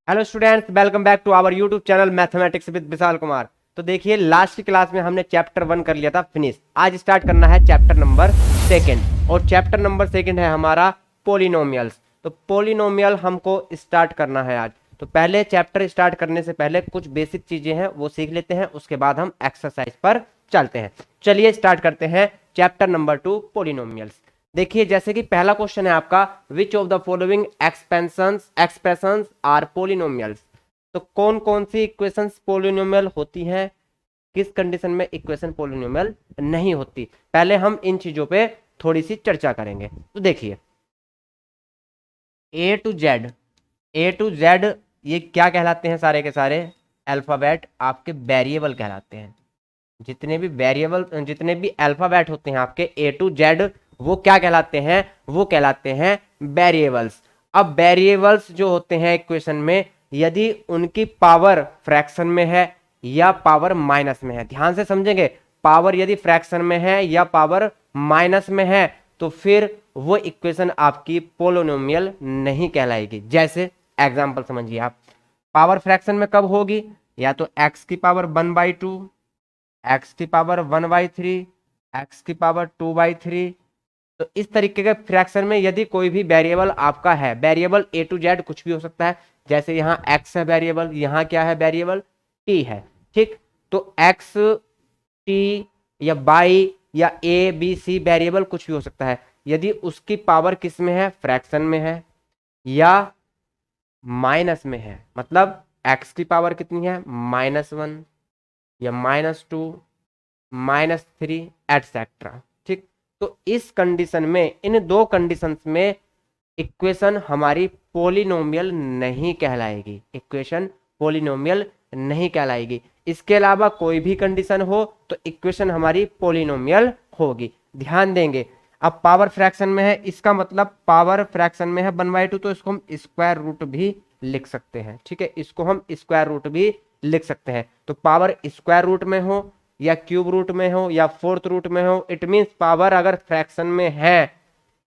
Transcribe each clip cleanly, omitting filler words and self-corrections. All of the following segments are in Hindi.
Hello students, welcome back to our YouTube channel mathematics with Vishal Kumar. तो देखिए, लास्ट की क्लास में हमने चैप्टर 1 कर लिया था फिनिश। आज स्टार्ट करना है चैप्टर नंबर 2 और चैप्टर नंबर 2 है हमारा पोलिनोमियल्स। तो पोलिनोमियल हमको स्टार्ट करना है आज। तो पहले चैप्टर स्टार्ट करने से पहले कुछ बेसिक चीजें हैं वो सीख लेते हैं, उसके बाद हम एक्सरसाइज पर चलते हैं। चलिए स्टार्ट करते हैं चैप्टर नंबर 2 पोलिनोमियल्स। देखिए, जैसे कि पहला क्वेश्चन है आपका, which of the following expressions are polynomials. तो कौन कौन सी इक्वेशंस पोलिनोमियल होती हैं, किस कंडीशन में इक्वेशन पोलिनोमियल नहीं होती। पहले हम इन चीजों पे थोड़ी सी चर्चा करेंगे। तो देखिए, ए टू जेड ये क्या कहलाते हैं? सारे के सारे अल्फाबेट आपके वेरिएबल कहलाते हैं। जितने भी अल्फाबेट होते हैं आपके A to Z, वो क्या कहलाते हैं? वो कहलाते हैं वेरिएबल्स। अब वेरिएबल्स जो होते हैं इक्वेशन में, यदि उनकी पावर फ्रैक्शन में है या पावर माइनस में है, ध्यान से समझेंगे। पावर यदि फ्रैक्शन में है या पावर माइनस में है तो फिर वो इक्वेशन आपकी पोलिनोमियल नहीं कहलाएगी। जैसे एग्जांपल समझिए आप, पावर फ्रैक्शन में कब होगी? या तो x की पावर 1/2, x की पावर 1/3, x की पावर 2/3। तो इस तरीके के फ्रैक्शन में यदि कोई भी वेरिएबल आपका है, वेरिएबल A to Z कुछ भी हो सकता है। जैसे यहाँ x है वेरिएबल, यहाँ क्या है वेरिएबल? t है। ठीक, तो x, t या y या a b c वेरिएबल कुछ भी हो सकता है। यदि उसकी पावर किस में है? फ्रैक्शन में है या माइनस में है, मतलब x की पावर कितनी है? -1 या -2, -3 एटसेट्रा। ठीक, तो इस कंडीशन में, इन दो कंडीशंस में इक्वेशन हमारी पोलिनोमियल नहीं कहलाएगी। इक्वेशन पोलिनोमियल नहीं कहलाएगी। इसके अलावा कोई भी कंडीशन हो तो इक्वेशन हमारी पोलिनोमियल होगी। ध्यान देंगे, अब पावर फ्रैक्शन में है, इसका मतलब पावर फ्रैक्शन में है 1/2, तो इसको हम स्क्वायर रूट भी लिख सकते हैं। ठीक है, इसको हम स्क्वायर रूट भी लिख सकते हैं। तो पावर स्क्वायर रूट में हो या क्यूब रूट में हो या फोर्थ रूट में हो, इट मीन्स पावर अगर फ्रैक्शन में है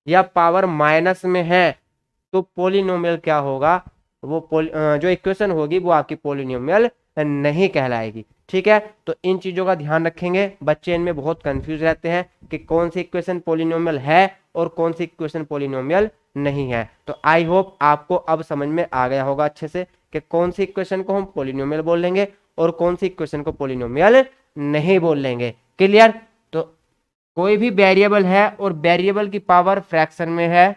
या पावर माइनस में है तो पोलिनोमियल क्या होगा? वो जो इक्वेशन होगी वो आपकी पोलिनोमियल नहीं कहलाएगी। ठीक है, तो इन चीजों का ध्यान रखेंगे। बच्चे इनमें बहुत कंफ्यूज रहते हैं कि कौन सी इक्वेशन पोलिनोमियल है और कौन सी इक्वेशन पोलिनोमियल नहीं है। तो आई होप आपको अब समझ में आ गया होगा अच्छे से कि कौन सी इक्वेशन को हम पोलिनोमियल बोल लेंगे और कौन सी इक्वेशन को पोलिनोमियल नहीं बोल लेंगे। क्लियर? तो कोई भी वेरिएबल है और वेरिएबल की पावर फ्रैक्शन में है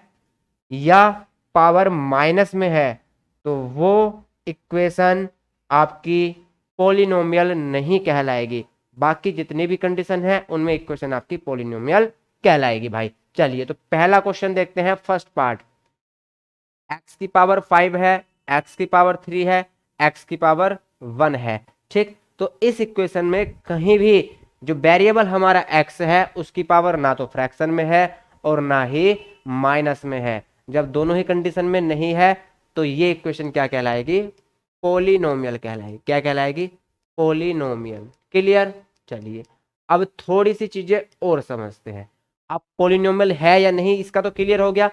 या पावर माइनस में है तो वो इक्वेशन आपकी पोलिनोमियल नहीं कहलाएगी। बाकी जितनी भी कंडीशन है उनमें इक्वेशन आपकी पोलिनोमियल कहलाएगी भाई। चलिए, तो पहला क्वेश्चन देखते हैं, फर्स्ट पार्ट। x की पावर 5 है, x की पावर 3 है, x की पावर 1 है। ठीक, तो इस इक्वेशन में कहीं भी जो वेरिएबल हमारा x है उसकी पावर ना तो फ्रैक्शन में है और ना ही माइनस में है। जब दोनों ही कंडीशन में नहीं है तो ये इक्वेशन क्या कहलाएगी? पोलिनोमियल कहलाएगी। क्या कहलाएगी? पोलिनोमियल। क्लियर? चलिए, अब थोड़ी सी चीजें और समझते हैं। अब पोलिनोमियल है या नहीं इसका तो क्लियर हो गया।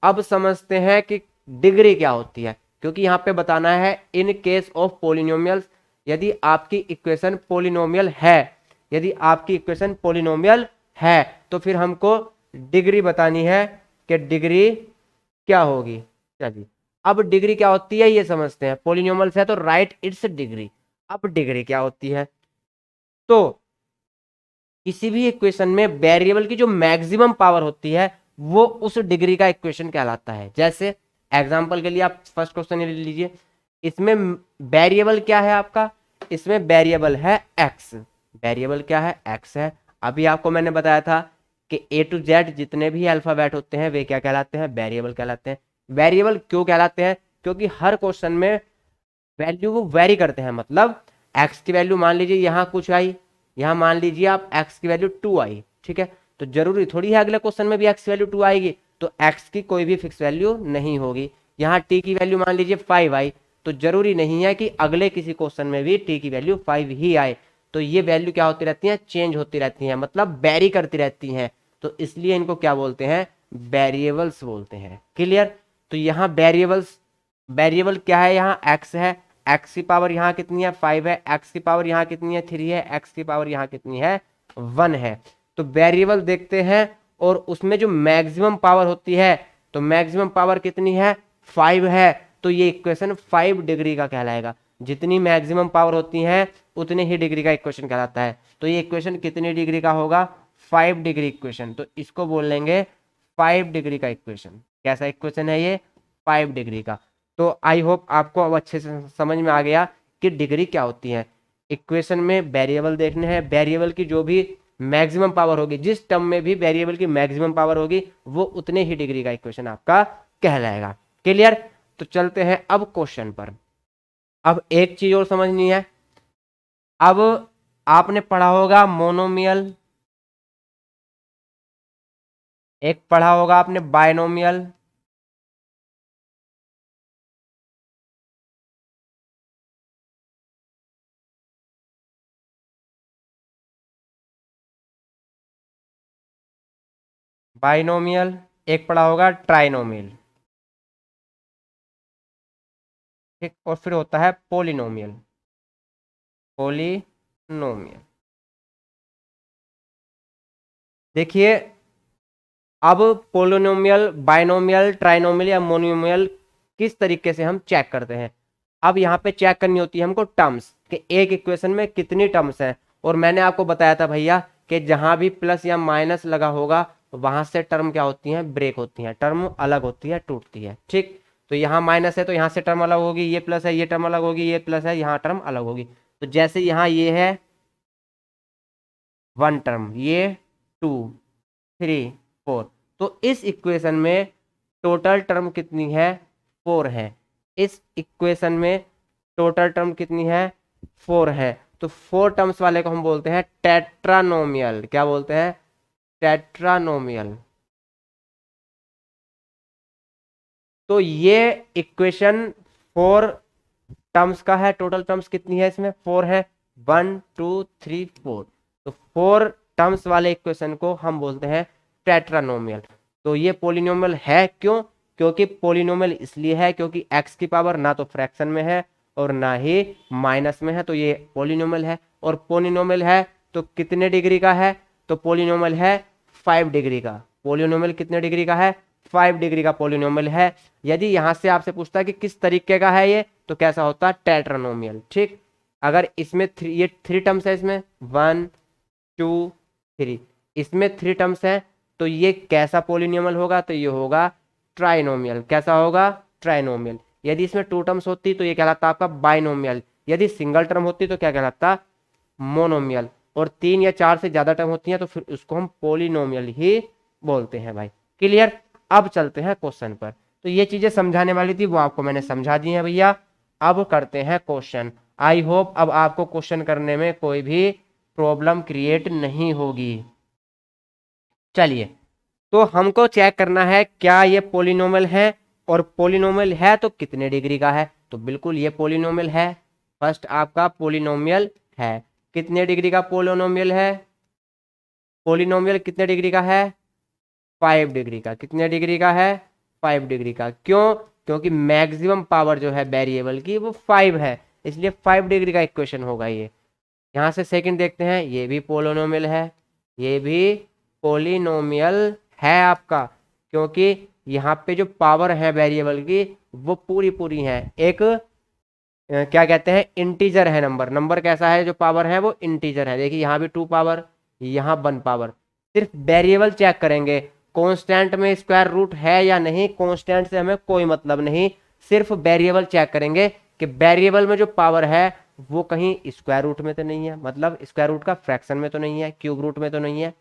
अब समझते हैं कि डिग्री क्या होती है, क्योंकि यहाँ पे बताना है इन केस ऑफ पोलिनोमियल्स। यदि आपकी इक्वेशन पोलिनोमियल है, यदि आपकी इक्वेशन पोलिनोमियल है तो फिर हमको डिग्री बतानी है कि डिग्री क्या होगी। चलिए, अब डिग्री क्या होती है ये समझते हैं। पोलिनोमियल्स है तो राइट इट्स डिग्री। अब डिग्री क्या होती है? तो किसी भी इक्वेशन में वेरिएबल की जो मैक्सिमम पावर होती है वो उस डिग्री का इक्वेशन कहलाता है। जैसे एग्जांपल के लिए आप फर्स्ट क्वेश्चन ले लीजिए, इसमें वेरिएबल क्या है आपका? इसमें वेरिएबल है x। वेरिएबल क्या है? x है। अभी आपको मैंने बताया था कि A to Z जितने भी अल्फाबेट होते हैं वे क्या कहलाते हैं? वेरिएबल कहलाते हैं। वेरिएबल क्यों कहलाते हैं? क्योंकि हर क्वेश्चन में वैल्यू वो वेरी करते हैं। मतलब x की वैल्यू मान लीजिए यहाँ कुछ आई, यहाँ मान लीजिए आप x की वैल्यू 2 आई। ठीक है, तो जरूरी थोड़ी है अगले क्वेश्चन में भी x की वैल्यू 2 आएगी। तो x की कोई भी फिक्स वैल्यू नहीं होगी। यहाँ t की वैल्यू मान लीजिए 5 आई, तो जरूरी नहीं है कि अगले किसी क्वेश्चन में भी t की वैल्यू 5 ही आए। तो ये वैल्यू क्या होती रहती है? चेंज होती रहती है, मतलब वेरी करती रहती हैं। तो इसलिए इनको क्या बोलते हैं? वेरिएबल्स बोलते हैं। क्लियर? तो यहाँ वेरिएबल्स वेरिएबल क्या है यहाँ, एक्स है, एक्स की पावर यहाँ कितनी है 5 है, एक्स की पावर यहाँ कितनी है 3 है, एक्स की पावर यहाँ कितनी है 1 है। तो वेरिएबल देखते हैं और उसमें जो मैक्सिमम पावर होती है, तो मैक्सिमम पावर कितनी है 5 है, तो ये इक्वेशन 5 डिग्री का कहलाएगा। जितनी मैक्सिमम पावर होती है उतने ही डिग्री का इक्वेशन कहलाता है। तो ये इक्वेशन कितनी डिग्री का होगा 5 डिग्री इक्वेशन, तो इसको बोल लेंगे 5 डिग्री का इक्वेशन। कैसा इक्वेशन है ये 5 डिग्री का। तो आई होप आपको अब अच्छे से समझ में आ गया कि डिग्री क्या होती है। इक्वेशन में वेरिएबल देखने हैं, वेरिएबल की जो भी मैक्सिमम पावर होगी, जिस टर्म में भी वेरिएबल की मैक्सिमम पावर होगी वो उतने ही डिग्री का इक्वेशन आपका कहलाएगा। क्लियर। तो चलते हैं अब क्वेश्चन पर। अब एक चीज और समझनी है। अब आपने पढ़ा होगा मोनोमियल, एक पढ़ा होगा आपने बायनोमियल, बाइनोमियल, एक पढ़ा होगा ट्राइनोमियल, ठीक, और फिर होता है पोलिनोमियल, पोलिनोमियल। देखिए अब पोलिनोमियल, बाइनोमियल, ट्राइनोमियल या मोनोमियल किस तरीके से हम चेक करते हैं। अब यहाँ पे चेक करनी होती है हमको टर्म्स, कि एक इक्वेशन में कितनी टर्म्स हैं। और मैंने आपको बताया था भैया कि जहां भी प्लस या माइनस लगा होगा वहां से टर्म क्या होती हैं, ब्रेक होती हैं, टर्म अलग होती है, टूटती है। ठीक, तो यहाँ माइनस है तो यहाँ से टर्म अलग होगी, ये प्लस है ये टर्म अलग होगी, ये प्लस है यहाँ टर्म अलग होगी। तो जैसे यहाँ ये है 1 टर्म, ये 2 3 4, तो इस इक्वेशन में टोटल टर्म कितनी है 4 है। इस इक्वेशन में टोटल टर्म कितनी है 4 है। तो 4 टर्म्स वाले को हम बोलते हैं टेट्रानोमियल। क्या बोलते हैं, टेट्रानोमियल। तो ये इक्वेशन 4 टर्म्स का है। टोटल टर्म्स कितनी है इसमें 4 है, 1 2 3 4। तो 4 टर्म्स वाले इक्वेशन को हम बोलते हैं टेट्रानोमियल। तो ये पोलिनोमियल है, क्यों, क्योंकि पोलिनोमियल इसलिए है क्योंकि एक्स की पावर ना तो फ्रैक्शन में है और ना ही माइनस में है, तो ये पोलिनोमियल है। और पोलिनोमियल है तो कितने डिग्री का है, तो पोलिनोमियल है 5 डिग्री का। पोलिनोमियल कितने डिग्री का है 5 डिग्री का पोलिनोमियल है। यदि यहां से आपसे पूछता है कि किस तरीके का है ये, तो कैसा होता है टेट्रानोमियल। ठीक, अगर इसमें ये 3 टर्म्स है, इसमें 1 2 3, इसमें 3 टर्म्स है, तो ये कैसा पोलिनोमियल होगा, तो ये होगा ट्राइनोमियल। कैसा होगा ट्राइनोमियल। यदि इसमें 2 टर्म्स होती तो ये कहलाता आपका बाइनोमियल। यदि सिंगल टर्म होती तो क्या कहलाता मोनोमियल। और 3 या 4 से ज्यादा टर्म होती हैं तो फिर उसको हम पोलिनोमियल ही बोलते हैं भाई। क्लियर। अब चलते हैं क्वेश्चन पर। तो ये चीजें समझाने वाली थी वो आपको मैंने समझा दी है भैया। अब करते हैं क्वेश्चन। आई होप अब आपको क्वेश्चन करने में कोई भी प्रॉब्लम क्रिएट नहीं होगी। चलिए, तो हमको चेक करना है क्या ये पोलिनोमियल है, और पोलिनोमियल है तो कितने डिग्री का है। तो बिल्कुल ये पोलिनोमियल है। फर्स्ट आपका पोलिनोमियल है। कितने डिग्री का पोलिनोमियल है, पोलिनोमियल कितने डिग्री का है 5 डिग्री का। कितने डिग्री का है 5 डिग्री का। क्यों, क्योंकि मैक्सिमम पावर जो है वेरिएबल की वो 5 है, इसलिए 5 डिग्री का इक्वेशन होगा ये। यहां से सेकंड देखते हैं, ये भी पोलिनोमियल है, ये भी पोलिनोमियल है आपका, क्योंकि यहाँ पे जो पावर है वेरिएबल की वो पूरी पूरी है। एक क्या कहते हैं इंटीजर है, नंबर, नंबर कैसा है जो पावर है वो इंटीजर है। देखिए यहाँ भी 2 पावर, यहाँ 1 पावर। सिर्फ वेरिएबल चेक करेंगे, कांस्टेंट में स्क्वायर रूट है या नहीं, कांस्टेंट से हमें कोई मतलब नहीं। सिर्फ वेरिएबल चेक करेंगे कि वेरिएबल में जो पावर है वो कहीं स्क्वायर रूट में तो नहीं है, मतलब स्क्वायर रूट का फ्रैक्शन में तो नहीं है, क्यूब रूट में तो नहीं है,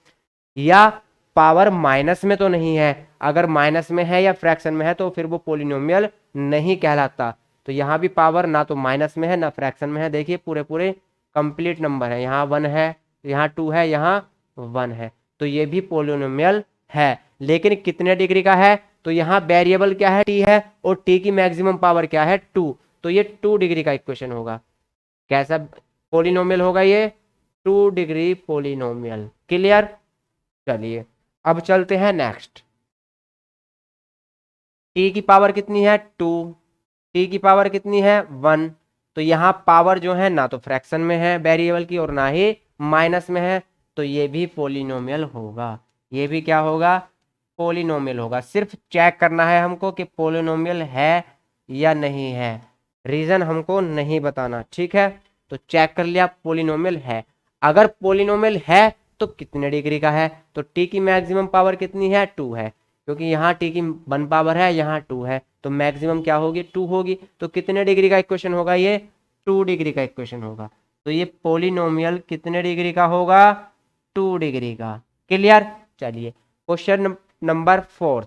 या पावर माइनस में तो नहीं है। अगर माइनस में है या फ्रैक्शन में है तो फिर वो पोलिनोमियल नहीं कहलाता। तो यहाँ भी पावर ना तो माइनस में है ना फ्रैक्शन में है। देखिए पूरे पूरे कंप्लीट नंबर है, यहाँ 1 है, यहाँ 2 है, यहाँ 1 है, तो ये भी पोलिनोमियल है। लेकिन कितने डिग्री का है, तो यहाँ वेरिएबल क्या है टी है, और टी की मैक्सिमम पावर क्या है 2, तो ये 2 डिग्री का इक्वेशन होगा। कैसा पोलिनोमियल होगा ये 2 डिग्री पोलिनोमियल। क्लियर। चलिए अब चलते हैं नेक्स्ट। टी की पावर कितनी है 2, टी की पावर कितनी है 1। तो यहाँ पावर जो है ना तो फ्रैक्शन में है वेरिएबल की और ना ही माइनस में है, तो ये भी पोलिनोमियल होगा। ये भी क्या होगा, पोलिनोमियल होगा। सिर्फ चेक करना है हमको कि पोलिनोमियल है या नहीं है, रीजन हमको नहीं बताना, ठीक है। तो चेक कर लिया पोलिनोमियल है। अगर पोलिनोमियल है तो कितने डिग्री का है, तो टी की मैक्सिमम पावर कितनी है 2 है, क्योंकि यहाँ टी की 1 पावर है, यहाँ 2 है, तो मैक्सिमम क्या होगी 2 होगी। तो कितने डिग्री का इक्वेशन होगा, ये 2 डिग्री का इक्वेशन होगा। तो ये पोलिनोमियल कितने डिग्री का होगा, 2 डिग्री का। क्लियर। चलिए क्वेश्चन नंबर 4,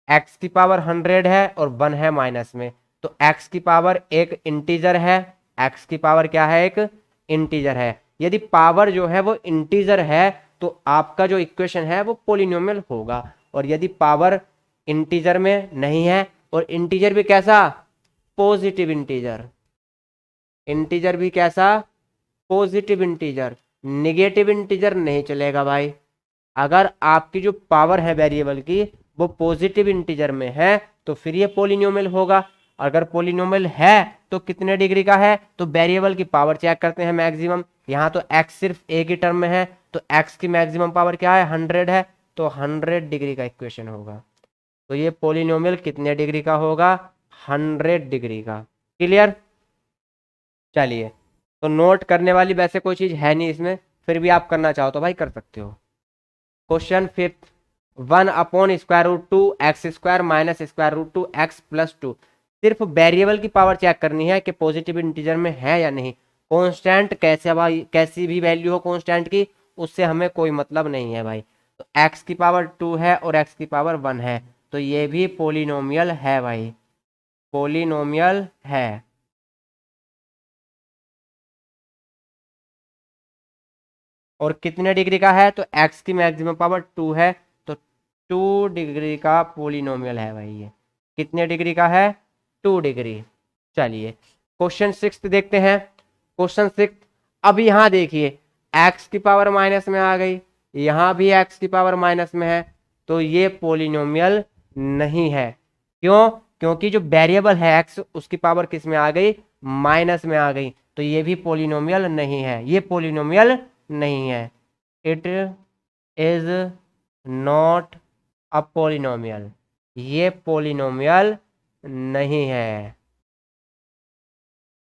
एक्स की पावर 100 है और 1 है माइनस में। तो एक्स की पावर एक इंटीजर है, एक्स की पावर क्या है, एक इंटीजर है। यदि पावर जो है वो इंटीजर है तो आपका जो इक्वेशन है वो पोलिनोमियल होगा। और यदि पावर इंटीजर में नहीं है, और इंटीजर भी कैसा, पॉजिटिव इंटीजर, इंटीजर भी कैसा, पॉजिटिव इंटीजर, निगेटिव इंटीजर नहीं चलेगा भाई। अगर आपकी जो पावर है वेरिएबल की वो पॉजिटिव इंटीजर में है तो फिर ये पोलिनोमियल होगा। अगर पोलिनोमियल है तो कितने डिग्री का है, तो वेरिएबल की पावर चेक करते हैं मैक्सिमम। यहाँ तो x सिर्फ एक ही टर्म में है, तो x की मैक्सिमम पावर क्या है 100 है, तो 100 डिग्री का इक्वेशन होगा। तो ये पोलिनोमियल कितने डिग्री का होगा, 100 डिग्री का। क्लियर। चलिए, तो नोट करने वाली वैसे कोई चीज है नहीं इसमें, फिर भी आप करना चाहो तो भाई कर सकते हो। Question 5, 1/√2x² minus √2x+2। सिर्फ वेरिएबल की पावर चेक करनी है कि पॉजिटिव इंटीजर में है या नहीं। कांस्टेंट कैसे भाई, कैसी भी वैल्यू हो कांस्टेंट की, उससे हमें कोई मतलब नहीं है भाई। तो x की पावर 2 है और x की पावर 1 है, तो ये भी पोलिनोमियल है भाई, पोलिनोमियल है। और कितने डिग्री का है, तो x की मैक्सिमम पावर 2 है, तो 2 डिग्री का पोलिनोमियल है भाई। ये कितने डिग्री का है, 2 डिग्री। चलिए क्वेश्चन 6 देखते हैं। क्वेश्चन 6, अब यहाँ देखिए x की पावर माइनस में आ गई, यहाँ भी x की पावर माइनस में है, तो ये पोलिनोमियल नहीं है। क्यों, क्योंकि जो वेरिएबल है x उसकी पावर किस में आ गई, माइनस में आ गई, तो ये भी पोलिनोमियल नहीं है, ये पोलिनोमियल नहीं है। It is not a polynomial, ये पोलिनोमियल नहीं है।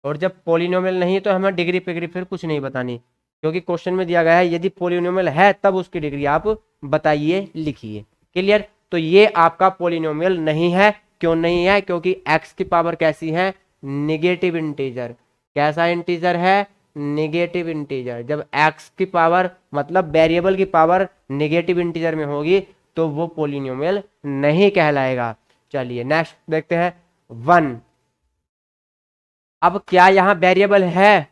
और जब पोलिनोमियल नहीं है तो हमें डिग्री पिग्री फिर कुछ नहीं बतानी, क्योंकि क्वेश्चन में दिया गया है यदि पोलिनोमियल है तब उसकी डिग्री आप बताइए, लिखिए। क्लियर। तो ये आपका पोलिनोमियल नहीं है। क्यों नहीं है, क्योंकि x की पावर कैसी है, निगेटिव इंटीजर। कैसा इंटीजर है, निगेटिव इंटीजर। जब x की पावर मतलब वेरिएबल की पावर निगेटिव इंटीजर में होगी तो वो पोलिनोमियल नहीं कहलाएगा। चलिए नेक्स्ट देखते हैं 1। अब क्या यहाँ वेरिएबल है,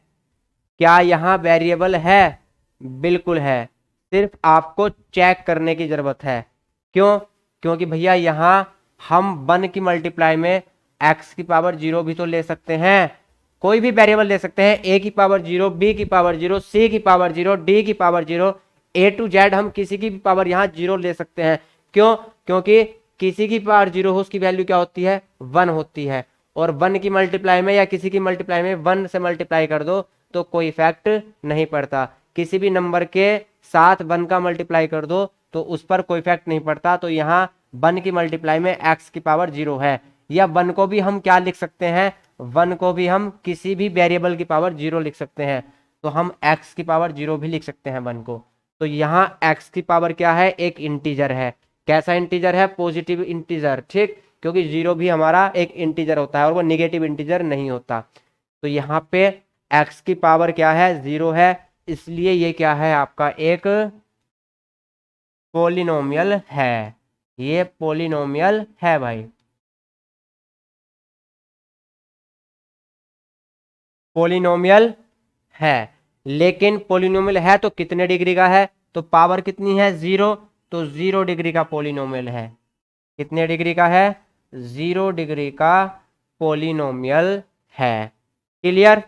क्या यहाँ वेरिएबल है, बिल्कुल है। सिर्फ आपको चेक करने की जरूरत है। क्यों, क्योंकि भैया यहाँ हम 1 की मल्टीप्लाई में x की पावर 0 भी तो ले सकते हैं, कोई भी वेरिएबल ले सकते हैं, a की पावर 0, b की पावर 0, c की पावर 0, d की पावर 0, a to z हम किसी की भी पावर यहाँ 0 ले सकते हैं। क्यों, क्योंकि किसी की पावर 0 हो उसकी वैल्यू क्या होती है, 1 होती है। और 1 की मल्टीप्लाई में या किसी की मल्टीप्लाई में 1 से मल्टीप्लाई कर दो तो कोई इफेक्ट नहीं पड़ता। किसी भी नंबर के साथ 1 का मल्टीप्लाई कर दो तो उस पर कोई इफेक्ट नहीं पड़ता। तो यहाँ 1 की मल्टीप्लाई में x की पावर 0 है, या 1 को भी हम क्या लिख सकते हैं, 1 को भी हम किसी भी वेरिएबल की पावर 0 लिख सकते हैं। तो हम x की पावर 0 भी लिख सकते हैं 1 को। तो यहाँ x की पावर क्या है, एक इंटीजर है। कैसा इंटीजर है, पॉजिटिव इंटीजर, ठीक, क्योंकि 0 भी हमारा एक इंटीजर होता है और वो निगेटिव इंटीजर नहीं होता। तो यहाँ पे x की पावर क्या है, 0 है, इसलिए ये क्या है आपका एक पोलिनोमियल है, ये पोलिनोमियल है भाई, पोलिनोमियल है। लेकिन पोलिनोमियल है तो कितने डिग्री का है, तो पावर कितनी है 0, तो 0 डिग्री का पोलिनोमियल है। कितने डिग्री का है, 0 डिग्री का पोलिनोमियल है। क्लियर।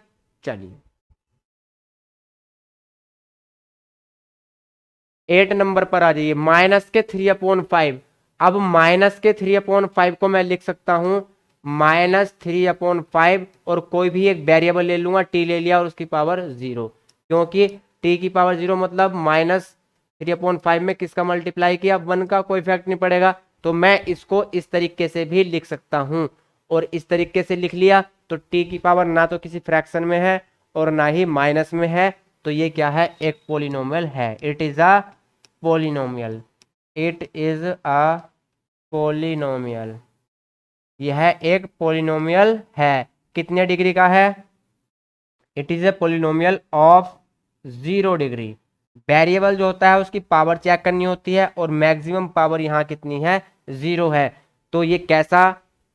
चलिए 8 नंबर पर आ जाइए, -3/5। अब -3/5 को मैं लिख सकता हूं -3/5 और कोई भी एक वेरिएबल ले लूंगा, t ले लिया और उसकी पावर 0, क्योंकि t की पावर 0 मतलब -3/5 में किसका मल्टीप्लाई किया, 1 का, कोई इफेक्ट नहीं पड़ेगा। तो मैं इसको इस तरीके से भी लिख सकता हूं, और इस तरीके से लिख लिया तो t की पावर ना तो किसी फ्रैक्शन में है और ना ही माइनस में है, तो ये क्या है, एक पोलिनोमियल है। It is a polynomial, it is a polynomial, यह एक पोलिनोमियल है। कितने डिग्री का है, it is a polynomial of 0 degree. Variable जो होता है उसकी पावर चेक करनी होती है और मैक्सिमम पावर यहाँ कितनी है, 0 है। तो ये कैसा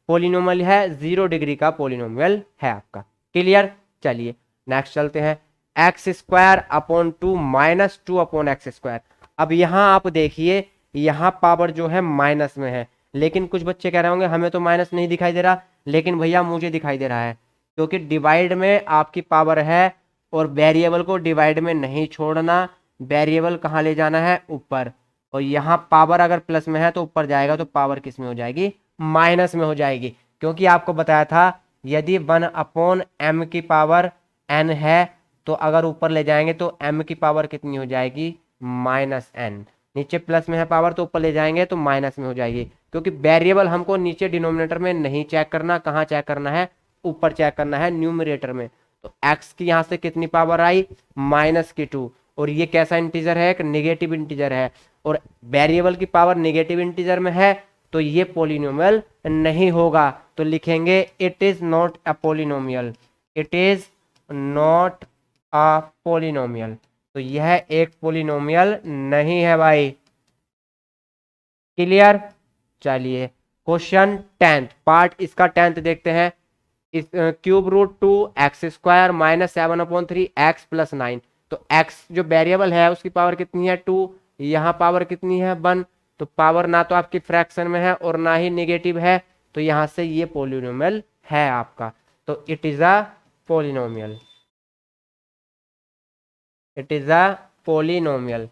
पोलिनोमियल है, 0 डिग्री का पोलिनोमियल है आपका। क्लियर। चलिए नेक्स्ट चलते हैं, x² - 2/x²। अब यहाँ आप देखिए, यहाँ पावर जो है माइनस में है, लेकिन कुछ बच्चे कह रहे होंगे हमें तो माइनस नहीं दिखाई दे रहा, लेकिन भैया मुझे दिखाई दे रहा है, क्योंकि डिवाइड में आपकी पावर है और वेरिएबल को डिवाइड में नहीं छोड़ना, वेरिएबल कहाँ ले जाना है, ऊपर। और यहाँ पावर अगर प्लस में है तो ऊपर जाएगा, तो पावर किस में हो जाएगी, माइनस में हो जाएगी, क्योंकि आपको बताया था यदि 1/m की पावर n है तो अगर ऊपर ले जाएंगे तो m की पावर कितनी हो जाएगी, -n। नीचे प्लस में है पावर तो ऊपर ले जाएंगे तो माइनस में हो जाएगी, क्योंकि वेरिएबल हमको नीचे डिनोमिनेटर में नहीं चेक करना, कहाँ चेक करना है, ऊपर चेक करना है, न्यूमरेटर में। तो x की यहाँ से कितनी पावर आई, -2, और ये कैसा इंटीजर है, एक नेगेटिव इंटीजर है, और वेरिएबल की पावर नेगेटिव इंटीजर में है, तो ये पोलिनोमियल नहीं होगा। तो लिखेंगे it is not a polynomial, it is not a polynomial. तो यह एक पोलिनोमियल नहीं है भाई। क्लियर। चलिए क्वेश्चन 10th पार्ट, इसका 10th देखते हैं। √2x² - 7/3 x + 9। तो x जो वेरिएबल है उसकी पावर कितनी है, 2, यहाँ पावर कितनी है, 1। तो पावर ना तो आपकी फ्रैक्शन में है और ना ही नेगेटिव है, तो यहाँ से ये पोलिनोमियल है आपका। तो it is a polynomial, it is a polynomial.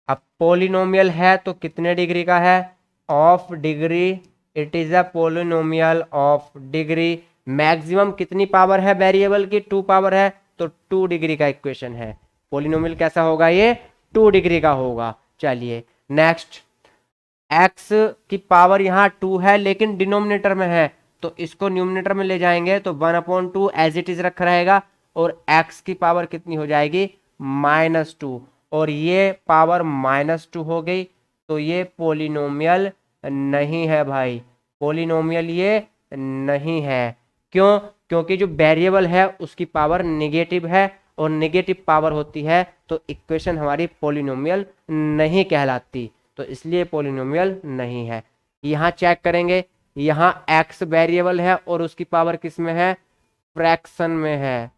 अब पोलिनोमियल है तो कितने डिग्री का है, of degree. It is a polynomial of degree. Maximum कितनी पावर है वेरिएबल की, 2 पावर है, तो 2 डिग्री का इक्वेशन है। पोलिनोमियल कैसा होगा, ये 2 डिग्री का होगा। चलिए नेक्स्ट, x की पावर यहाँ 2 है लेकिन डिनोमिनेटर में है, तो इसको न्यूमिनेटर में ले जाएंगे तो 1/2 एज इट इज रखा रहेगा, और x की पावर कितनी हो जाएगी, -2, और ये पावर -2 हो गई। तो ये पोलिनोमियल नहीं है भाई, पोलिनोमियल ये नहीं है। क्यों, क्योंकि जो वेरिएबल है उसकी पावर नेगेटिव है, और नेगेटिव पावर होती है तो इक्वेशन हमारी पोलिनोमियल नहीं कहलाती, तो इसलिए पोलिनोमियल नहीं है। यहाँ चेक करेंगे, यहाँ x वेरिएबल है और उसकी पावर किस में है, फ्रैक्शन में है।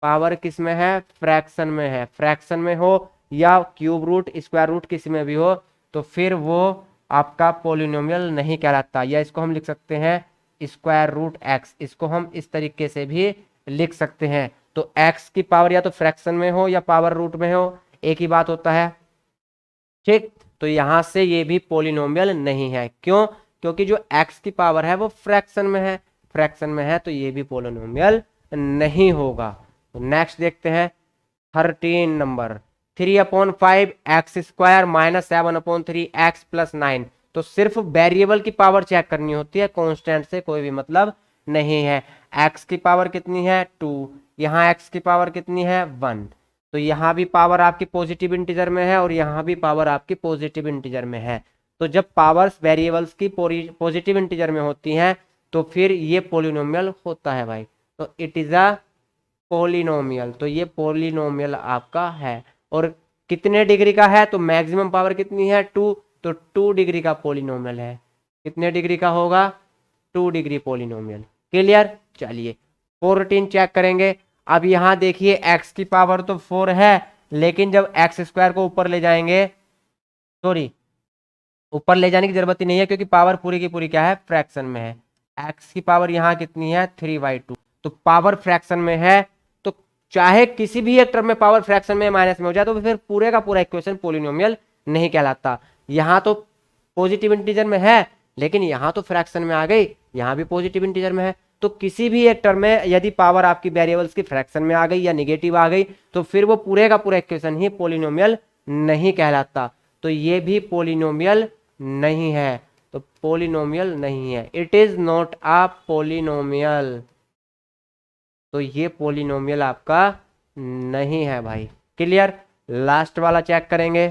पावर किस में है, फ्रैक्शन में है। फ्रैक्शन में हो या क्यूब रूट, स्क्वायर रूट, किसी में भी हो, तो फिर वो आपका पोलिनोमियल नहीं कहलाता। या इसको हम लिख सकते हैं √x, इसको हम इस तरीके से भी लिख सकते हैं। तो x की पावर या तो फ्रैक्शन में हो या पावर रूट में हो, एक ही बात होता है। ठीक, तो यहां से ये भी पोलिनोमियल नहीं है। क्यों, क्योंकि जो x की पावर है वो फ्रैक्शन में है, फ्रैक्शन में है, तो ये भी पोलिनोमियल नहीं होगा। तो नेक्स्ट देखते हैं 13 नंबर, 3/5 x² - 7/3 x + 9। तो सिर्फ वेरिएबल की पावर चेक करनी होती है, कांस्टेंट से कोई भी मतलब नहीं है। x की पावर कितनी है, 2, यहाँ x की पावर कितनी है, 1। तो यहाँ भी पावर आपकी पॉजिटिव इंटीजर में है और यहाँ भी पावर आपकी पॉजिटिव इंटीजर में है। तो जब पावर्स वेरिएबल्स की पॉजिटिव इंटीजर में होती हैं तो फिर ये पोलिनोमियल होता है भाई। तो इट इज अ पोलिनोमियल, तो ये पोलिनोमियल आपका है। और कितने डिग्री का है, तो मैक्सिमम पावर कितनी है, 2, तो 2 डिग्री का पोलिनोमियल है। कितने डिग्री का होगा, 2 डिग्री पोलिनोमियल। क्लियर। चलिए 14 चेक करेंगे। अब यहाँ देखिए x की पावर तो 4 है, लेकिन जब x² को ऊपर ले जाएंगे, सॉरी ऊपर ले जाने की जरूरत ही नहीं है क्योंकि पावर पूरी की पूरी क्या है, फ्रैक्शन में है। x की पावर यहाँ कितनी है, 3/2। तो पावर फ्रैक्शन में है, तो चाहे किसी भी एक टर्म में पावर फ्रैक्शन में माइनस में हो जाए तो फिर पूरे का पूरा इक्वेशन पोलिनोमियल नहीं कहलाता। यहाँ तो पॉजिटिव इंटीजर में है लेकिन यहाँ तो फ्रैक्शन में आ गई, यहाँ भी पॉजिटिव इंटीजर में है। तो किसी भी एक टर्म में यदि पावर आपकी वेरिएबल्स की फ्रैक्शन में आ गई या निगेटिव आ गई तो फिर वो पूरे का पूरा इक्वेशन ही पॉलिनोमियल नहीं कहलाता। तो ये भी पॉलिनोमियल नहीं है, तो पॉलिनोमियल नहीं है, it is not a polynomial. तो ये पॉलिनोमियल आपका नहीं है भाई। क्लियर। लास्ट वाला चेक करेंगे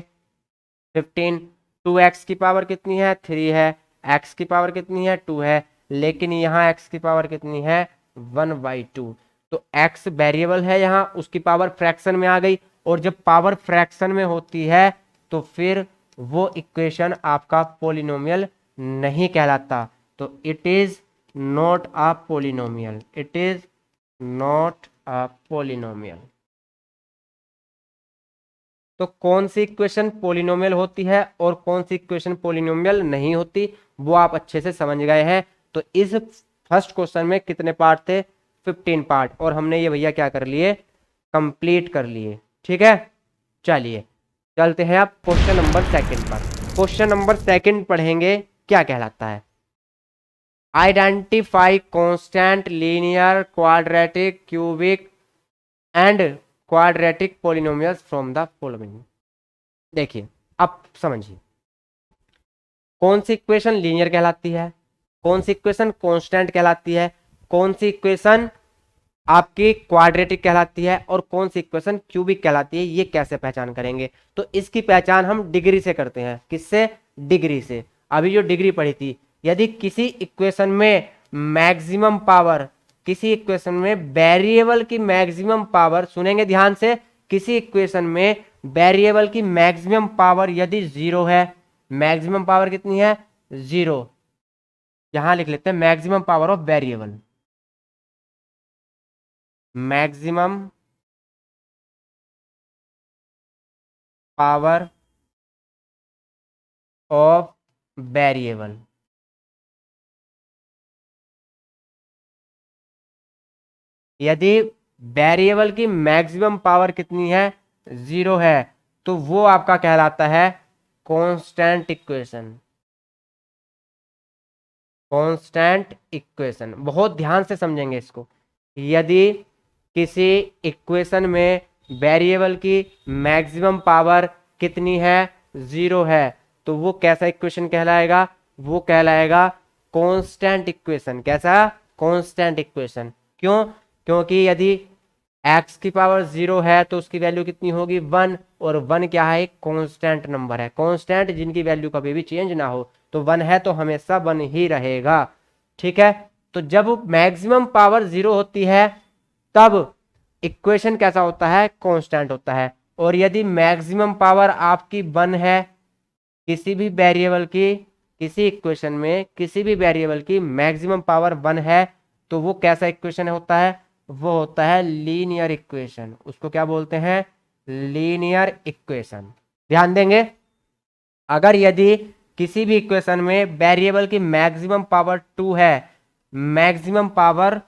15। 2x की पावर कितनी है 3 है, x की पावर कितनी है 2 है, लेकिन यहाँ x की पावर कितनी है 1/2। तो x वेरिएबल है, यहाँ उसकी पावर फ्रैक्शन में आ गई, और जब पावर फ्रैक्शन में होती है तो फिर वो इक्वेशन आपका पॉलिनोमियल नहीं कहलाता। तो it is not a polynomial, it is not a polynomial. तो कौन सी इक्वेशन पॉलिनोमियल होती है और कौन सी इक्वेशन पॉलिनोमियल नहीं होती वो आप अच्छे से समझ गए हैं। तो इस फर्स्ट क्वेश्चन में कितने पार्ट थे 15 पार्ट, और हमने ये भैया क्या कर लिए कंप्लीट कर लिए। ठीक है, चलिए चलते हैं आप क्वेश्चन नंबर सेकंड पर। क्वेश्चन नंबर सेकंड पढ़ेंगे, क्या कहलाता है, identify constant linear quadratic cubic and quadratic polynomials from the following. देखिए अब समझिए, कौन सी इक्वेशन लीनियर कहलाती है, कौन सी इक्वेशन कांस्टेंट कहलाती है, कौन सी इक्वेशन आपकी क्वाड्रेटिक कहलाती है और कौन सी इक्वेशन क्यूबिक कहलाती है, ये कैसे पहचान करेंगे। तो इसकी पहचान हम डिग्री से करते हैं। किससे, डिग्री से। अभी जो डिग्री पढ़ी थी, यदि किसी इक्वेशन में मैक्सिमम पावर, किसी इक्वेशन में वेरिएबल की मैक्सिमम पावर, सुनेंगे ध्यान से, किसी इक्वेशन में वेरिएबल की मैक्सिमम पावर यदि 0 है, मैक्सिमम पावर कितनी है 0, यहां लिख लेते हैं maximum power of variable, maximum power of variable. यदि वेरिएबल की मैक्सिमम पावर कितनी है 0 है, तो वो आपका कहलाता है कांस्टेंट इक्वेशन, कांस्टेंट इक्वेशन। बहुत ध्यान से समझेंगे इसको। यदि किसी इक्वेशन में वेरिएबल की मैक्सिमम पावर कितनी है 0 है, तो वो कैसा इक्वेशन कहलाएगा, वो कहलाएगा कांस्टेंट इक्वेशन। कैसा, कांस्टेंट इक्वेशन। क्यों, क्योंकि यदि x की पावर 0 है तो उसकी वैल्यू कितनी होगी 1, और 1 क्या है, एक कांस्टेंट नंबर है, कांस्टेंट जिनकी वैल्यू कभी भी चेंज ना हो। तो 1 है तो हमेशा 1 ही रहेगा। ठीक है, तो जब मैक्सिमम पावर 0 होती है तब इक्वेशन कैसा होता है, कांस्टेंट होता है। और यदि मैक्सिमम पावर आपकी 1 है, किसी भी वेरिएबल की, किसी इक्वेशन में किसी भी वेरिएबल की मैक्सिमम पावर 1 है, तो वो कैसा इक्वेशन होता है, वो होता है लीनियर इक्वेशन। उसको क्या बोलते हैं, लीनियर इक्वेशन। ध्यान देंगे, अगर यदि किसी भी इक्वेशन में वेरिएबल की मैक्सिमम पावर 2 है, मैक्सिमम पावर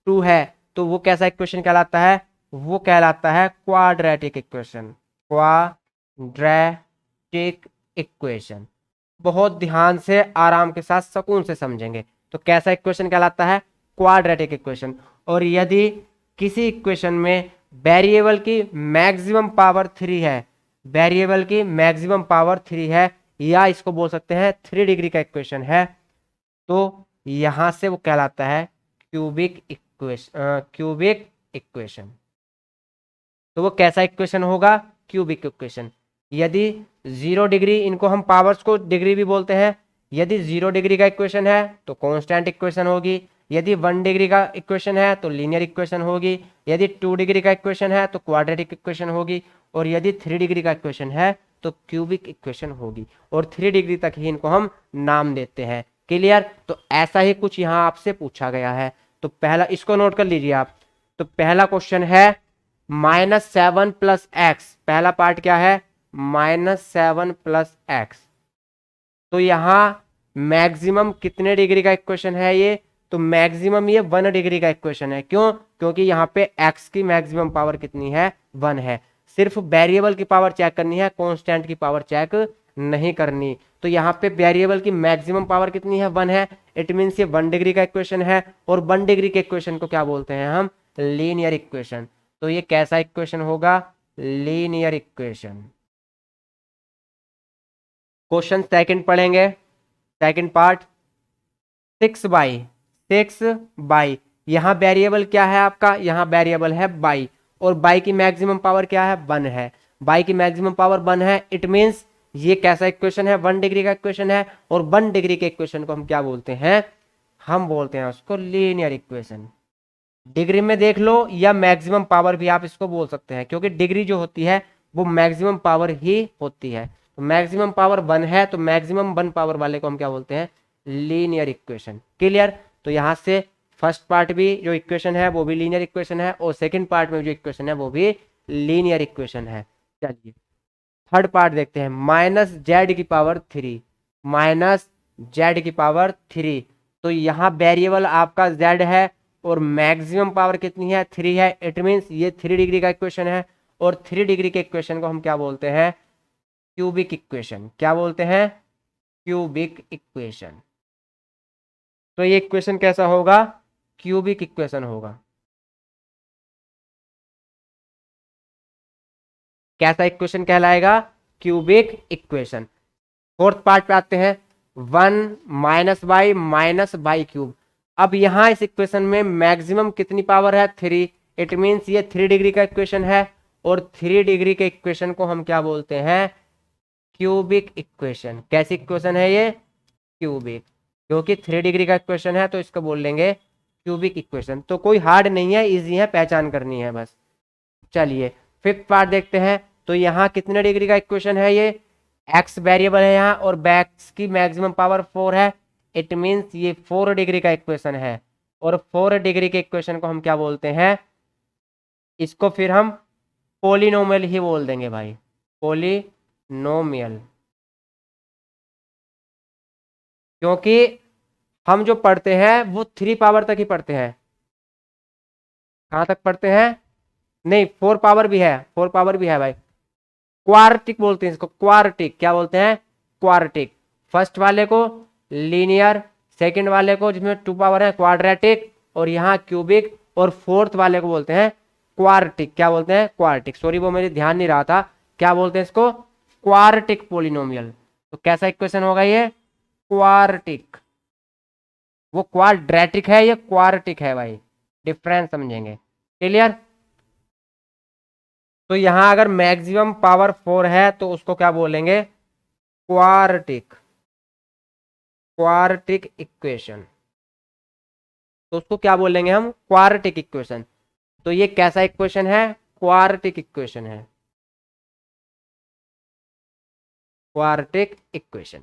2 है, तो वो कैसा इक्वेशन कहलाता है, वो कहलाता है क्वाड्रेटिक इक्वेशन, क्वाड्रेटिक इक्वेशन। बहुत ध्यान से आराम के साथ सुकून से समझेंगे। तो कैसा इक्वेशन कहलाता है, क्वाड्रेटिक इक्वेशन। और यदि किसी इक्वेशन में वेरिएबल की मैक्सिमम पावर 3 है, वेरिएबल की मैक्सिमम पावर 3 है, या इसको बोल सकते हैं 3 डिग्री का इक्वेशन है, तो यहां से वो कहलाता है क्यूबिक इक्वेशन, क्यूबिक इक्वेशन। तो वो कैसा इक्वेशन होगा, क्यूबिक इक्वेशन। यदि 0 डिग्री, इनको हम पावर्स को डिग्री भी बोलते हैं, यदि 0 डिग्री का इक्वेशन है तो कांस्टेंट इक्वेशन होगी, यदि 1 डिग्री का इक्वेशन है तो लीनियर इक्वेशन होगी, यदि 2 डिग्री का इक्वेशन है तो क्वाड्रेटिक इक्वेशन होगी, और यदि 3 डिग्री का इक्वेशन है तो क्यूबिक इक्वेशन होगी। और 3 डिग्री तक ही इनको हम नाम देते हैं। क्लियर। तो ऐसा ही कुछ यहाँ आपसे पूछा गया है। तो पहला इसको नोट कर लीजिए आप। तो पहला क्वेश्चन है -7 + x, पहला पार्ट क्या है -7 + x। तो यहां मैक्सिमम कितने डिग्री का इक्वेशन है ये, तो मैक्सिमम ये 1 डिग्री का इक्वेशन है। क्यों, क्योंकि यहाँ पे x की मैक्सिमम पावर कितनी है 1 है। सिर्फ वेरिएबल की पावर चेक करनी है, कांस्टेंट की पावर चेक नहीं करनी। तो यहाँ पे वेरिएबल की मैक्सिमम पावर कितनी है, 1 है। इट मीन्स ये 1 डिग्री का इक्वेशन है, और 1 डिग्री के इक्वेशन को क्या बोलते हैं हम, लीनियर इक्वेशन। तो ये कैसा इक्वेशन होगा, लीनियर इक्वेशन। क्वेश्चन सेकंड पढ़ेंगे, सेकंड पार्ट। 6/6 यहाँ वेरिएबल क्या है आपका, यहाँ वेरिएबल है बाई, और बाई की मैक्सिमम पावर क्या है, 1 है। बाई की मैक्सिमम पावर 1 है। इट मीन्स ये कैसा इक्वेशन है, 1 डिग्री का इक्वेशन है, और 1 डिग्री के इक्वेशन को हम क्या बोलते हैं, हम बोलते हैं उसको लीनियर इक्वेशन। डिग्री में देख लो, या मैक्सिमम पावर भी आप इसको बोल सकते हैं, क्योंकि डिग्री जो होती है वो मैक्सिमम पावर ही होती है। तो मैक्सिमम पावर 1 है, तो मैक्सिमम 1 पावर वाले को हम क्या बोलते हैं, लीनियर इक्वेशन। क्लियर। तो यहाँ से फर्स्ट पार्ट भी जो इक्वेशन है वो भी लीनियर इक्वेशन है, और सेकंड पार्ट में जो इक्वेशन है वो भी लीनियर इक्वेशन है। चलिए थर्ड पार्ट देखते हैं, -z⁻3, -z⁻3। तो यहाँ वेरिएबल आपका z है, और मैक्सिमम पावर कितनी है, 3 है। इट मीन्स ये 3 डिग्री का इक्वेशन है, और 3 डिग्री के इक्वेशन को हम क्या बोलते हैं, क्यूबिक इक्वेशन। क्या बोलते हैं, क्यूबिक इक्वेशन। तो ये इक्वेशन कैसा होगा, क्यूबिक इक्वेशन होगा। कैसा इक्वेशन कहलाएगा, क्यूबिक इक्वेशन। फोर्थ पार्ट पे आते हैं, 1 - बाई क्यूब। अब यहां इस इक्वेशन में मैक्सिमम कितनी पावर है, 3। इट मीन्स ये 3 डिग्री का इक्वेशन है, और 3 डिग्री के इक्वेशन को हम क्या बोलते हैं, क्यूबिक इक्वेशन। कैसी इक्वेशन है ये, क्यूबिक, क्योंकि 3 डिग्री का इक्वेशन है तो इसको बोल लेंगे क्यूबिक इक्वेशन। तो कोई हार्ड नहीं है, इजी है, पहचान करनी है बस। चलिए फिफ्थ पार्ट देखते हैं। तो यहाँ कितने डिग्री का इक्वेशन है, ये एक्स वेरिएबल है यहाँ, और बैक्स की मैक्सिमम पावर 4 है। इट मीन्स ये 4 डिग्री का इक्वेशन है, और 4 डिग्री के इक्वेशन को हम क्या बोलते हैं, इसको फिर हम पोलिनोमियल ही बोल देंगे भाई, पोलिनोमियल। क्योंकि हम जो पढ़ते हैं वो 3 पावर तक ही पढ़ते हैं। कहाँ तक पढ़ते हैं, नहीं 4 पावर भी है, 4 पावर भी है भाई। क्वार्टिक बोलते हैं इसको, क्वार्टिक। क्या बोलते हैं, क्वार्टिक। फर्स्ट वाले को लीनियर, सेकंड वाले को जिसमें 2 पावर है क्वाड्रेटिक, और यहाँ क्यूबिक, और फोर्थ वाले को बोलते हैं क्वार्टिक। क्या बोलते हैं, क्वार्टिक। सॉरी वो मेरे ध्यान नहीं रहा था, क्या बोलते हैं इसको, क्वार्टिक पोलिनोमियल। तो कैसा इक्वेशन होगा ये, क्वार्टिक। वो क्वाड्रेटिक है, ये क्वार्टिक है भाई, डिफरेंस समझेंगे। क्लियर। तो यहां अगर मैक्सिमम पावर 4 है तो उसको क्या बोलेंगे, क्वार्टिक, क्वार्टिक इक्वेशन। तो उसको क्या बोलेंगे हम, क्वार्टिक इक्वेशन। तो ये कैसा इक्वेशन है, क्वार्टिक इक्वेशन है, क्वार्टिक इक्वेशन।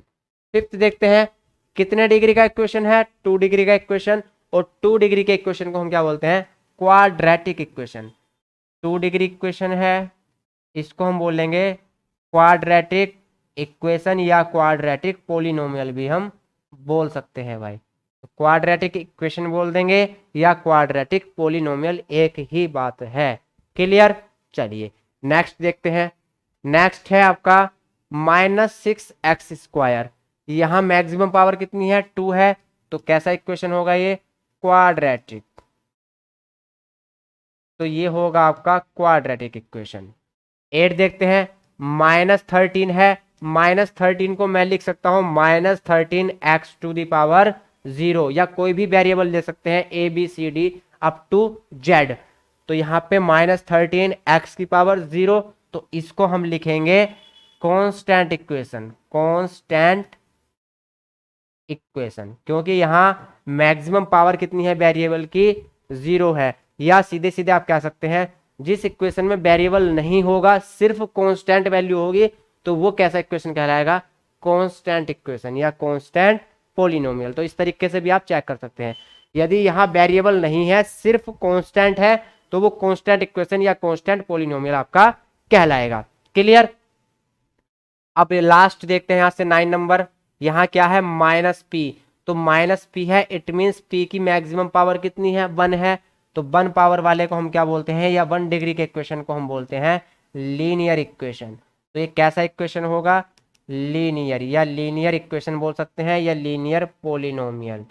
फिफ्थ देखते हैं, कितने डिग्री का इक्वेशन है, 2 डिग्री का इक्वेशन, और 2 डिग्री के इक्वेशन को हम क्या बोलते हैं, क्वाड्रेटिक इक्वेशन। 2 डिग्री इक्वेशन है, इसको हम बोलेंगे क्वाड्रेटिक इक्वेशन, या क्वाड्रेटिक पोलिनोमियल भी हम बोल सकते हैं भाई। तो क्वाड्रेटिक इक्वेशन बोल देंगे, या क्वाड्रेटिक पोलिनोमियल, एक ही बात है। क्लियर। चलिए नेक्स्ट देखते हैं। नेक्स्ट है आपका -6x²। यहाँ मैक्सिमम पावर कितनी है, 2 है। तो कैसा इक्वेशन होगा ये, क्वाड्रेटिक। तो ये होगा आपका क्वाड्रेटिक इक्वेशन। 8 देखते हैं, -13 है। -13 को मैं लिख सकता हूं -13x⁻0, या कोई भी वेरिएबल ले सकते हैं, ABCD अप टू Z। तो यहाँ पे -13x⁻0, तो इसको हम लिखेंगे कांस्टेंट इक्वेशन, कांस्टेंट इक्वेशन, क्योंकि यहाँ मैक्सिमम पावर कितनी है वेरिएबल की, 0 है। या सीधे सीधे आप कह सकते हैं, जिस इक्वेशन में वेरिएबल नहीं होगा, सिर्फ कांस्टेंट वैल्यू होगी, तो वो कैसा इक्वेशन कहलाएगा, कांस्टेंट इक्वेशन, या कांस्टेंट पोलिनोमियल। तो इस तरीके से भी आप चेक कर सकते हैं। यदि यहाँ वेरिएबल नहीं है, सिर्फ कांस्टेंट है, तो वो कांस्टेंट इक्वेशन या कांस्टेंट पोलिनोमियल आपका कहलाएगा। क्लियर। अब लास्ट देखते हैं यहाँ से 9 नंबर। यहाँ क्या है, -p। तो -p है, इट मीन्स p की मैक्सिमम पावर कितनी है, 1 है। तो 1 पावर वाले को हम क्या बोलते हैं, या 1 डिग्री के इक्वेशन को हम बोलते हैं लीनियर इक्वेशन। तो ये कैसा इक्वेशन होगा, लीनियर, या लीनियर इक्वेशन बोल सकते हैं, या लीनियर पोलिनोमियल।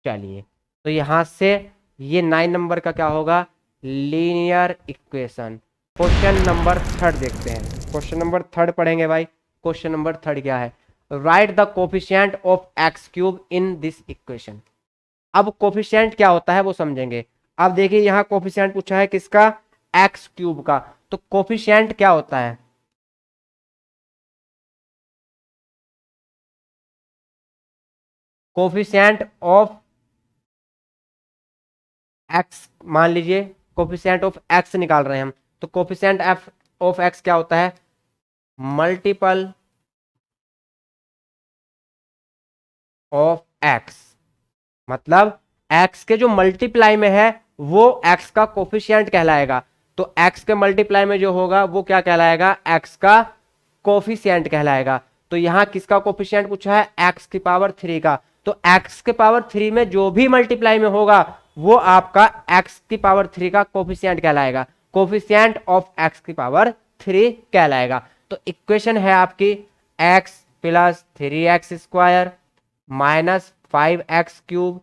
चलिए, तो यहां से ये 9 नंबर का क्या होगा, लीनियर इक्वेशन। क्वेश्चन नंबर 3 देखते हैं, क्वेश्चन नंबर 3 पढ़ेंगे भाई। क्वेश्चन नंबर 3 क्या है, right the coefficient of x cube in this equation. अब कोफिशिएंट क्या होता है वो समझेंगे। अब देखिए यहाँ कोफिशिएंट पूछा है किसका, एक्स क्यूब का। तो कोफिशिएंट क्या होता है, कोफिशिएंट ऑफ एक्स, मान लीजिए कोफिशिएंट ऑफ एक्स निकाल रहे हैं हम, तो कोफिशिएंट एफ ऑफ एक्स क्या होता है, मल्टीपल ऑफ एक्स। मतलब एक्स के जो मल्टीप्लाई में है वो एक्स का कोफिशिएंट कहलाएगा। तो एक्स के मल्टीप्लाई में जो होगा वो क्या कहलाएगा, एक्स का कोफिशिएंट कहलाएगा। तो यहां किसका कोफिशिएंट पूछा है, एक्स की पावर 3 का। तो एक्स के पावर 3 में जो भी मल्टीप्लाई में होगा वो आपका एक्स की पावर 3 का कोफिशिएंट कहलाएगा, कोफिशिएंट ऑफ एक्स की पावर 3 कहलाएगा। तो इक्वेशन है आपकी x plus 3x² minus 5x³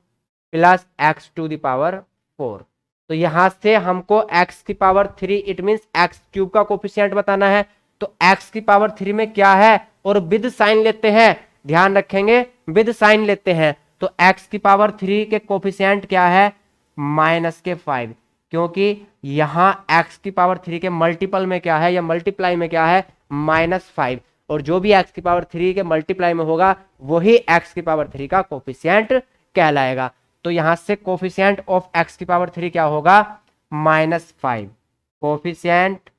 plus x to the power 4। तो यहां से हमको x की पावर 3 इट मीन x³ का कोफिशिएंट बताना है। तो x की पावर 3 में क्या है, और विद साइन लेते हैं, ध्यान रखेंगे विद साइन लेते हैं। तो x की पावर 3 के कोफिशिएंट क्या है, -5, क्योंकि यहां x की पावर 3 के मल्टीपल में क्या है, या मल्टीप्लाई में क्या है, -5। और जो भी x की पावर 3 के मल्टीप्लाई में होगा वही x की पावर 3 का कोफिशिएंट कहलाएगा। तो यहां से कोफिशिएंट ऑफ x की पावर 3 क्या होगा, -5। Coefficient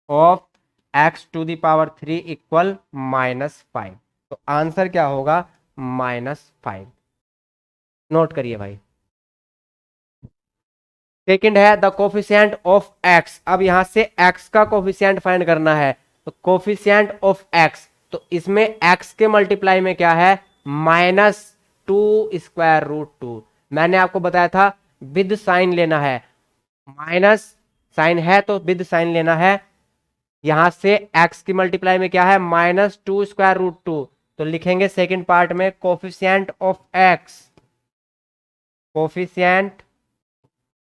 of x to the power 3 equal -5। तो आंसर क्या होगा, -5। नोट करिए भाई। सेकंड है द कोफिशिएंट ऑफ x। अब यहां से x का कोफिशिएंट फाइंड करना है। तो कोफिशिएंट ऑफ x, तो इसमें x के मल्टीप्लाई में क्या है, -2√2। मैंने आपको बताया था विद साइन लेना है, माइनस साइन है तो विद साइन लेना है। यहां से x की मल्टीप्लाई में क्या है, -2√2। तो लिखेंगे सेकंड पार्ट में coefficient of x, coefficient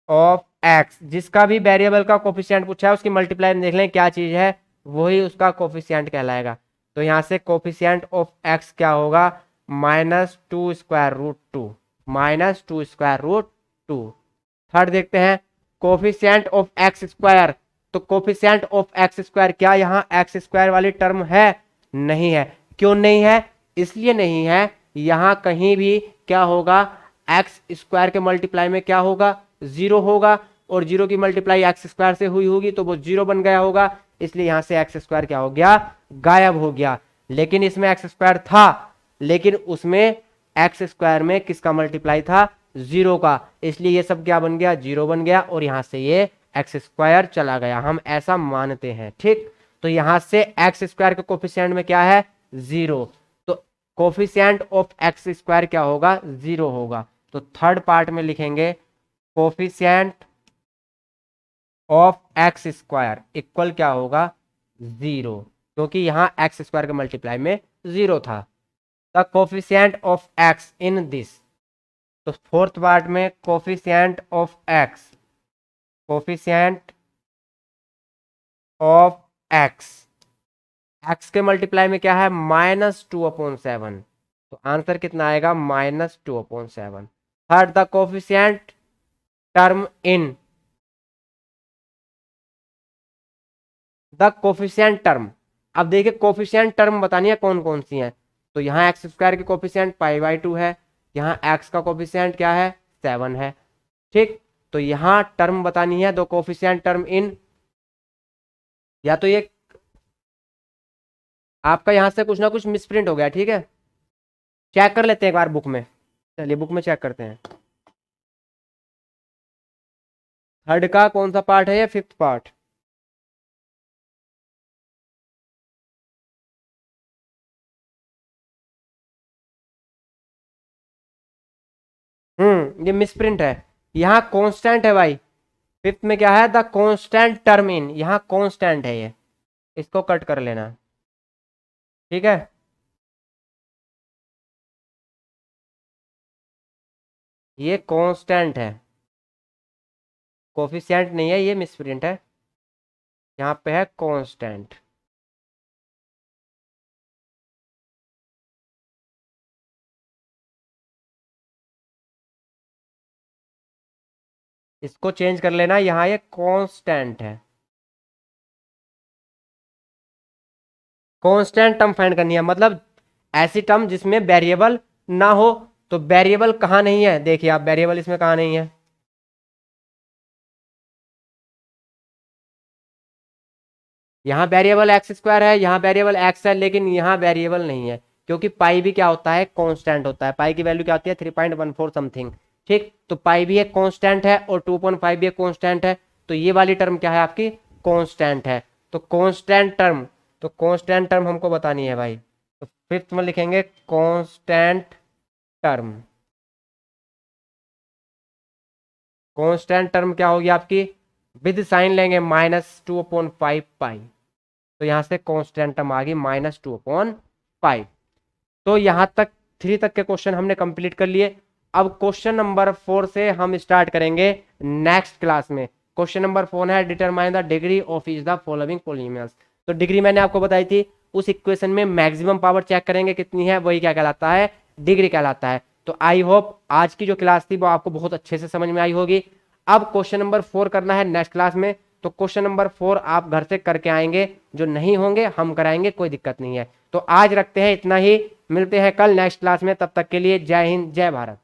of x, जिसका भी वेरिएबल का कोफिशिएंट पूछा है उसकी मल्टीप्लाई में देख लें क्या चीज है, वही उसका कोफिशिएंट कहलाएगा। तो यहां से कोफिशिएंट ऑफ x क्या होगा, -2√2, -2√2। थर्ड देखते हैं कोफिशिएंट ऑफ x²। तो कोफिशिएंट ऑफ x², क्या यहाँ x² वाली टर्म है, नहीं है। क्यों नहीं है, इसलिए नहीं है, यहां कहीं भी क्या होगा, x² के मल्टीप्लाई में क्या होगा, 0 होगा, और 0 की मल्टीप्लाई x² से हुई होगी तो वो 0 बन गया होगा, इसलिए यहां से x² क्या हो गया, गायब हो गया। लेकिन इसमें x² था, लेकिन उसमें x² में किसका मल्टीप्लाई था, 0 का, इसलिए ये सब क्या बन गया, 0 बन गया, और यहां से ये x² चला गया, हम ऐसा मानते हैं। ठीक, तो यहां से x² के कोफिशिएंट में क्या है, 0। तो कोफिशिएंट ऑफ x² क्या होगा, 0 होगा। तो थर्ड पार्ट में लिखेंगे कोफिशिएंट ऑफ x² इक्वल क्या होगा, 0, क्योंकि यहां x² के मल्टीप्लाई में 0 था। The coefficient of x in this. तो फोर्थ पार्ट में coefficient of x, coefficient of x के मल्टीप्लाई में क्या है, -2/7। तो आंसर कितना आएगा, -2/7। Third the coefficient term in the coefficient term. अब देखिए कोफिशिएंट टर्म बतानी है कौन कौन सी हैं। तो यहाँ x² की कोफिशिएंट π/2 है, यहाँ x का कोफिशिएंट क्या है, 7 है। ठीक, तो यहाँ टर्म बतानी है, दो कोफिशिएंट टर्म इन, या तो ये आपका यहां से कुछ ना कुछ मिसप्रिंट हो गया। ठीक है, चेक कर लेते हैं एक बार बुक में, चलिए बुक में चेक करते हैं। थर्ड का कौन सा पार्ट है, या फिफ्थ पार्ट, ये मिसप्रिंट है, यहाँ कांस्टेंट है भाई। फिफ्थ में क्या है, द कांस्टेंट टर्म इन, यहाँ कांस्टेंट है ये, इसको कट कर लेना। ठीक है, ये कांस्टेंट है, कोफिशिएंट नहीं है, ये मिसप्रिंट है, यहाँ पे है कांस्टेंट। इसको चेंज कर लेना, यहाँ ये कांस्टेंट है। कांस्टेंट टर्म फाइंड करनी है, मतलब ऐसी टर्म जिसमें वेरिएबल ना हो। तो वेरिएबल कहाँ नहीं है, देखिए आप, वेरिएबल इसमें कहाँ नहीं है, यहाँ वेरिएबल एक्स स्क्वायर है, यहाँ वेरिएबल एक्स है, लेकिन यहाँ वेरिएबल नहीं है, क्योंकि पाई भी क्या होता है, कांस्टेंट होता है। पाई की वैल्यू क्या होती है, 3.14 समथिंग। ठीक, तो पाई भी एक कांस्टेंट है और 2.5 भी एक कांस्टेंट है, तो ये वाली टर्म क्या है आपकी, कांस्टेंट है। तो कांस्टेंट टर्म, तो कांस्टेंट टर्म हमको बतानी है भाई, तो फिफ्थ में लिखेंगे कांस्टेंट टर्म। कांस्टेंट टर्म क्या होगी आपकी, विद साइन लेंगे -2/5 पाई, तो यहां से कांस्टेंट टर्म आ गई -2/5। तो यहां तक 3 तक के क्वेश्चन हमने कंप्लीट कर लिए। अब क्वेश्चन नंबर 4 से हम स्टार्ट करेंगे नेक्स्ट क्लास में। क्वेश्चन नंबर 4 है determine the degree of each the following polynomials. तो डिग्री मैंने आपको बताई थी, उस इक्वेशन में मैक्सिमम पावर चेक करेंगे कितनी है, वही क्या कहलाता है, डिग्री कहलाता है। तो आई होप आज की जो क्लास थी वो आपको बहुत अच्छे से समझ में आई होगी। अब क्वेश्चन नंबर 4 करना है नेक्स्ट क्लास में, तो क्वेश्चन नंबर 4 आप घर से करके आएंगे, जो नहीं होंगे हम कराएंगे, कोई दिक्कत नहीं है। तो आज रखते हैं इतना ही, मिलते हैं कल नेक्स्ट क्लास में, तब तक के लिए जय हिंद जय भारत।